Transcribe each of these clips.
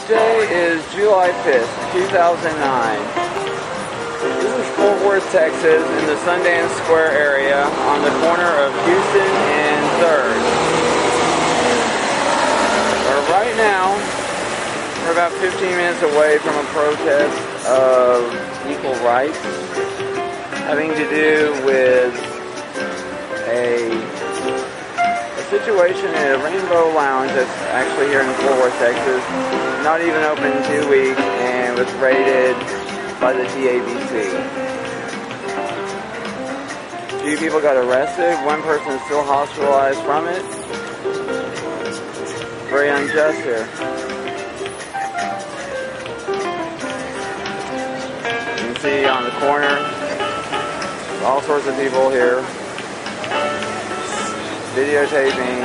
Today is July 5th, 2009. This is Fort Worth, Texas, in the Sundance Square area on the corner of Houston and 3rd. Right now, we're about 15 minutes away from a protest of equal rights having to do with a situation at a Rainbow Lounge that's actually here in Fort Worth, Texas, not even open in 2 weeks, and was raided by the TABC. 2 people got arrested, 1 person is still hospitalized from it. Very unjust here. You can see on the corner, all sorts of people here videotaping.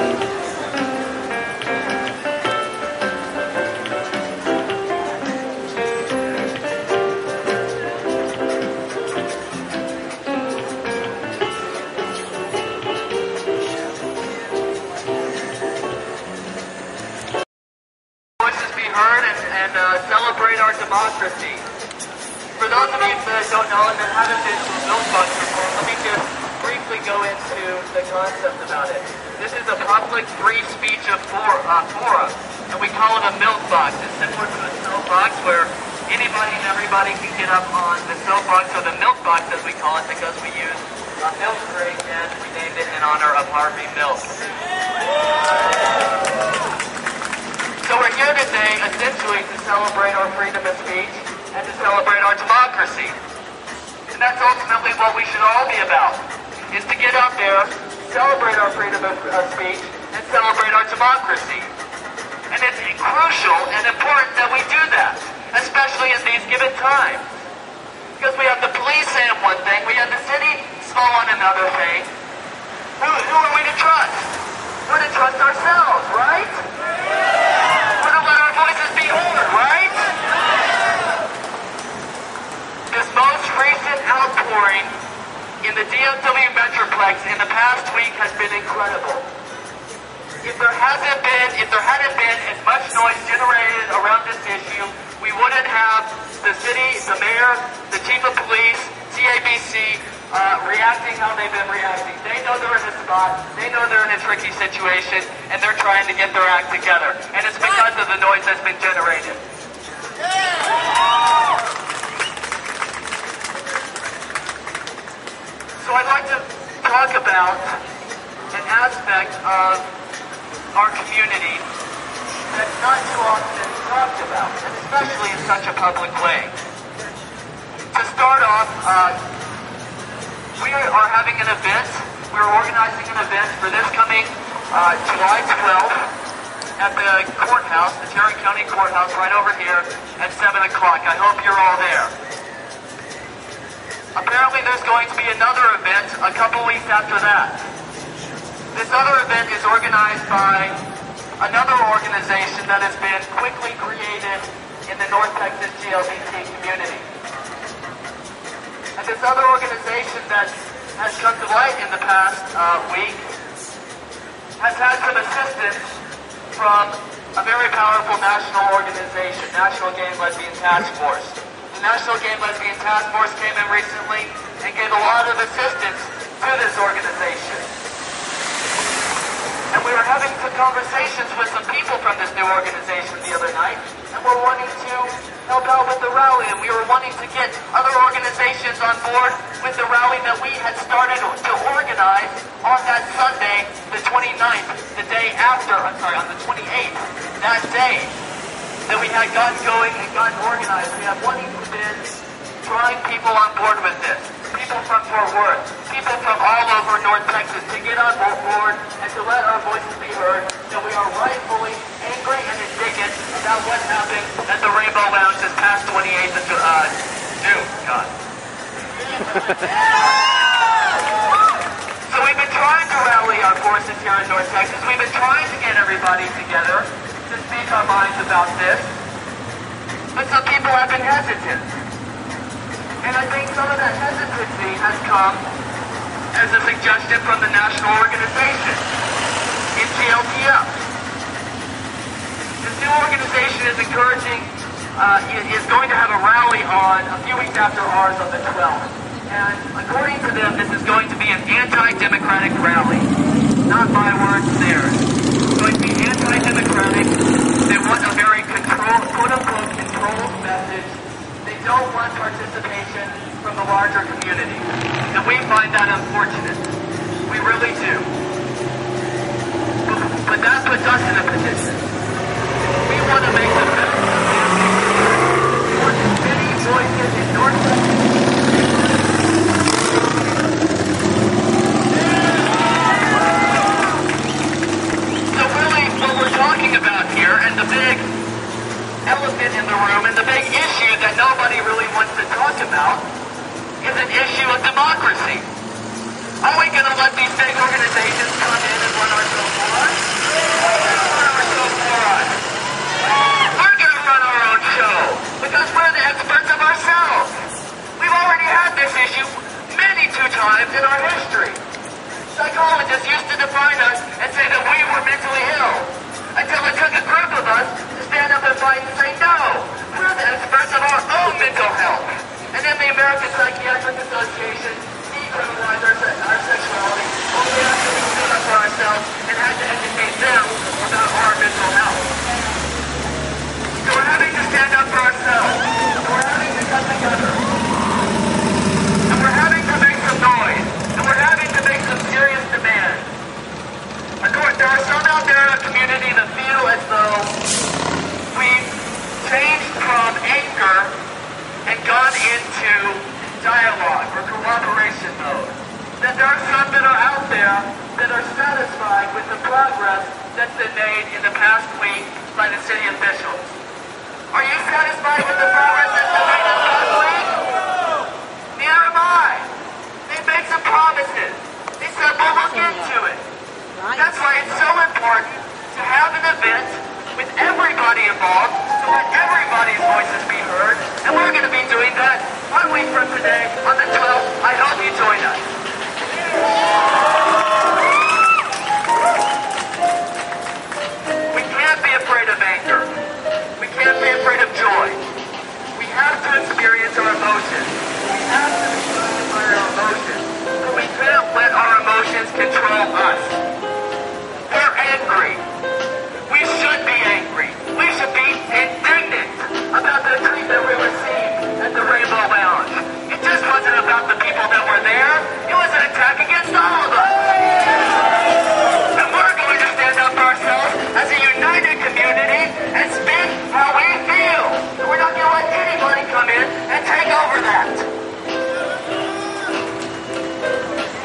Voices be heard and celebrate our democracy. For those of you that don't know and that haven't been to a Milkbox before, let me just briefly go into the concept about it. This is a public free speech forum, and we call it a Milkbox. It's similar to a soapbox where anybody and everybody can get up on the soapbox, or the Milkbox as we call it, because we use a milk crate and we named it in honor of Harvey Milk. So we're here today essentially to celebrate our freedom of speech and to celebrate our democracy. And that's ultimately what we should all be about, is to get out there, celebrate our freedom of speech, and celebrate our democracy. And it's crucial and important that we do that, especially in these given times. Because we have the police saying one thing, we have the city small on another thing. Who are we to trust? We're to trust ourselves, right? We're to let our voices be heard, right? This most recent outpouring in the DFW Metroplex in the past week has been incredible. If there hadn't been as much noise generated around this issue, we wouldn't have the city, the mayor, the chief of police, TABC, reacting how they've been reacting. They know they're in a spot, they know they're in a tricky situation, and they're trying to get their act together. And it's because of the noise that's been generated. So I'd like to talk about an aspect of our community that's not too often talked about, and especially in such a public way. To start off, we are having an event. We're organizing an event for this coming July 12th at the courthouse, the Tarrant County Courthouse, right over here at 7 o'clock. I hope you're all there. Apparently there's going to be another event a couple weeks after that. This other event is organized by another organization that has been quickly created in the North Texas GLBT community. And this other organization that has come to light in the past week has had some assistance from a very powerful national organization, National Gay and Lesbian Task Force. The National Gay and Lesbian Task Force came in recently and gave a lot of assistance to this organization. And we were having some conversations with some people from this new organization the other night, and we're wanting to help out with the rally, and we were wanting to get other organizations on board with the rally that we had started to organize on that Sunday, the 29th, the day after, on the 28th, that day that we had gotten going and gotten organized. We have wanting to been drawing people on board with this. People from Fort Worth, people from all over North Texas to get on board and to let our voices be heard that we are rightfully angry and indignant about what happened at the Rainbow Lounge this past 28th of June. God. So we've been trying to rally our forces here in North Texas. We've been trying to get everybody together to speak our minds about this. But some people have been hesitant. And I think some of that hesitancy has come as a suggestion from the national organization, NGLTF. This new new organization is encouraging, is going to have a rally on a few weeks after ours on the 12th. And according to them, this is going to be an anti-democratic rally. Not my words, theirs. It's going to be anti-democratic. They want a very controlled, quote-unquote, controlled message. They don't want participation from the larger community. And we find that unfortunate. We really do. But that puts us in a position. We want to make the best. We want as many voices in North. About here, and the big elephant in the room, and the big issue that nobody really wants to talk about is an issue of democracy. Are we going to let these big organizations come in and run our show for us? We're going to run our own show because we're the experts of ourselves. We've already had this issue many times in our history. Psychologists used to define us and say that we were mentally ill. Until it took a group of us to stand up and fight and say, no, we're the experts of our own mental health. And then the American Psychiatric Association decriminalized our sexuality only after we stood up for ourselves and had to educate them about our mental health. So we're having to stand up for ourselves. And we're having to come together. And we're having to make some noise. And we're having to make some serious demands. Of course, there are some out there in the community that feel as though we've changed from anger and gone into dialogue or cooperation mode. That there are some that are out there that are satisfied with the progress that's been made in the past week by the city officials. Are you satisfied with the progress that's been made in the past week? Neither am I. They made some promises. They said, we'll look into it. That's why it's so important to have an event with everybody involved, to let everybody's voices be heard, and we're going to be doing that 1 week from today on the 12th. I hope you join us. We can't be afraid of anger. We can't be afraid of joy. We have to experience our emotions. We have to be guided by our emotions, but we can't let our emotions control us. We're angry. We should be angry. We should be indignant about the treatment we received at the Rainbow Lounge. It just wasn't about the people that were there. It was an attack against all of us. And we're going to stand up for ourselves as a united community and speak how we feel. And we're not going to let anybody come in and take over that.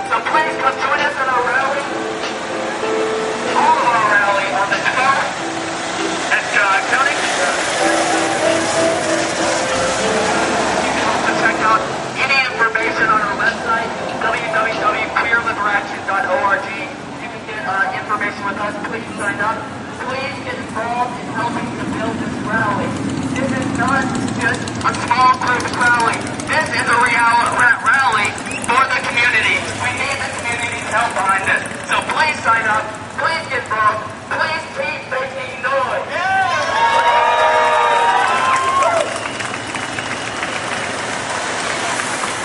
So please come join us at our rally. All of our rally on the 12th at County. You can also check out any information on our website, www.queerliberaction.org. You can get information with us. Please sign up. Please get involved in helping to build this rally. This is not just a small group rally. This is a rally for the community. We need the community's help behind this. So please sign up. Please get involved. Please keep making noise.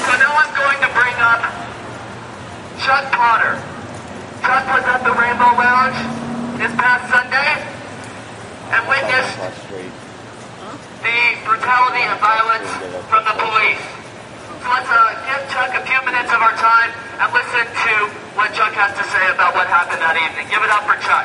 So now I'm going to bring up Chuck Potter. Chuck was at the Rainbow Lounge this past Sunday and witnessed the brutality and violence from the police. So let's give Chuck a few minutes of our time and listen to what Chuck has to say about what happened that evening. Give it up for Chuck.